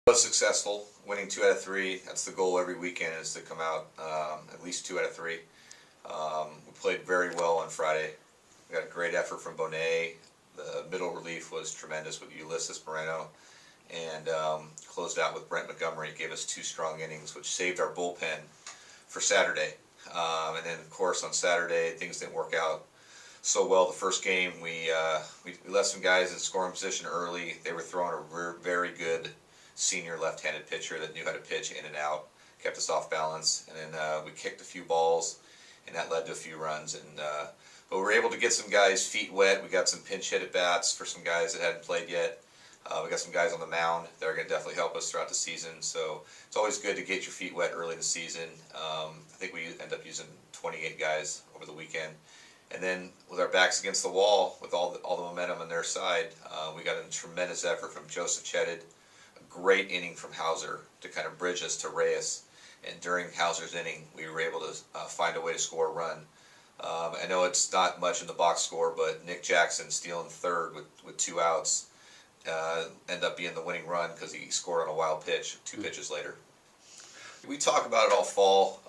Was successful, winning 2 out of 3. That's the goal every weekend, is to come out at least 2 out of 3. We played very well on Friday. We got a great effort from Bonet. The middle relief was tremendous with Ulysses Moreno, and closed out with Brent Montgomery. Gave us 2 strong innings, which saved our bullpen for Saturday. And then, of course, on Saturday, things didn't work out so well. The first game, we left some guys in scoring position early. They were throwing a very good senior left-handed pitcher that knew how to pitch in and out, kept us off balance, and then we kicked a few balls, and that led to a few runs. And but we were able to get some guys' feet wet. We got some pinch hit at bats for some guys that hadn't played yet. We got some guys on the mound that are going to definitely help us throughout the season. So it's always good to get your feet wet early in the season. I think we end up using 28 guys over the weekend. And then with our backs against the wall, with all the momentum on their side, we got a tremendous effort from Joseph Cheddid. Great inning from Hauser to kind of bridge us to Reyes, and during Hauser's inning we were able to find a way to score a run. I know it's not much in the box score, but Nick Jackson stealing third with 2 outs ended up being the winning run because he scored on a wild pitch 2 pitches later. We talk about it all fall,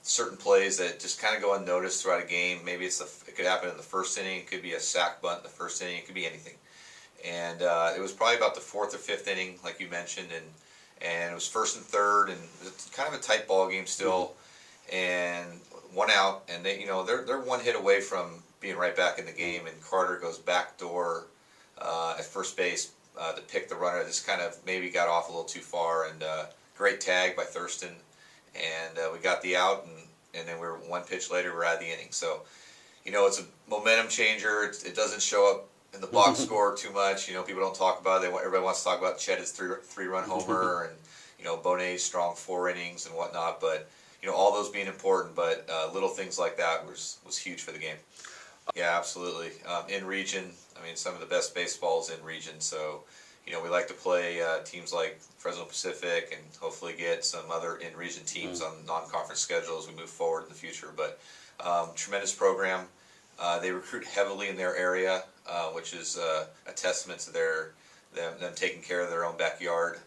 certain plays that just kind of go unnoticed throughout a game. Maybe it could happen in the first inning, it could be a sack bunt in the first inning, it could be anything. And it was probably about the 4th or 5th inning, like you mentioned, and it was 1st and 3rd, and it was kind of a tight ball game still, and 1 out, and they're 1 hit away from being right back in the game, and Carter goes backdoor at first base to pick the runner. This kind of maybe got off a little too far, and great tag by Thurston, and we got the out, and then we were 1 pitch later, we're out of the inning. So, it's a momentum changer. It doesn't show up in the box score too much. People don't talk about it. Everybody wants to talk about Chedd's three-run homer and Bonet's strong 4 innings and whatnot. But all those being important, but little things like that was huge for the game. Yeah, absolutely. In region, I mean, some of the best baseballs in region. So we like to play teams like Fresno Pacific and hopefully get some other in-region teams on non-conference schedule as we move forward in the future. But tremendous program. They recruit heavily in their area, which is a testament to them taking care of their own backyard.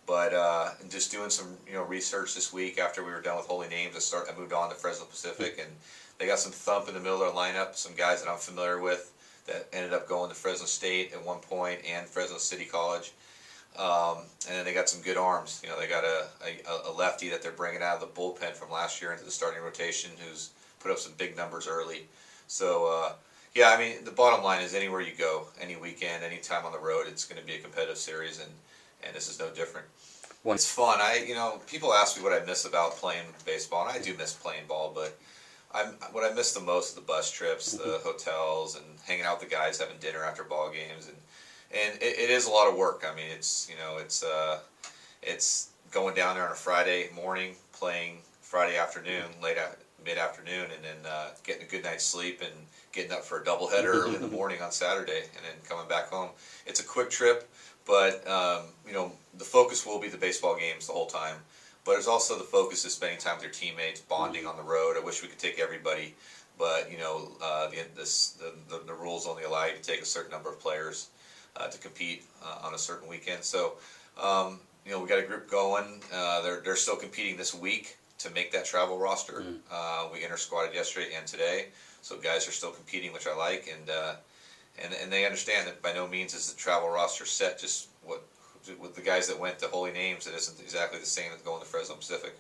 But just doing some research this week after we were done with Holy Names, I moved on to Fresno Pacific, and they got some thump in the middle of their lineup. Some guys that I'm familiar with that ended up going to Fresno State at one point and Fresno City College. And then they got some good arms. They got a lefty that they're bringing out of the bullpen from last year into the starting rotation, who's put up some big numbers early. So yeah, I mean, the bottom line is anywhere you go, any weekend, any time on the road, it's going to be a competitive series, and this is no different. It's fun. People ask me what I miss about playing baseball, and I do miss playing ball, but what I miss the most is the bus trips, the hotels, and hanging out with the guys, having dinner after ball games, and it is a lot of work. I mean, it's going down there on a Friday morning, playing Friday afternoon, mid-afternoon, and then getting a good night's sleep and getting up for a doubleheader early in the morning on Saturday, and then coming back home. It's a quick trip, but the focus will be the baseball games the whole time. But it's also the focus is spending time with your teammates, bonding on the road. I wish we could take everybody, but the rules only allow you to take a certain number of players to compete on a certain weekend. So we got a group going. They're still competing this week to make that travel roster. We inter-squatted yesterday and today, so guys are still competing, which I like, and they understand that by no means is the travel roster set. Just with the guys that went to Holy Names, it isn't exactly the same as going to Fresno Pacific.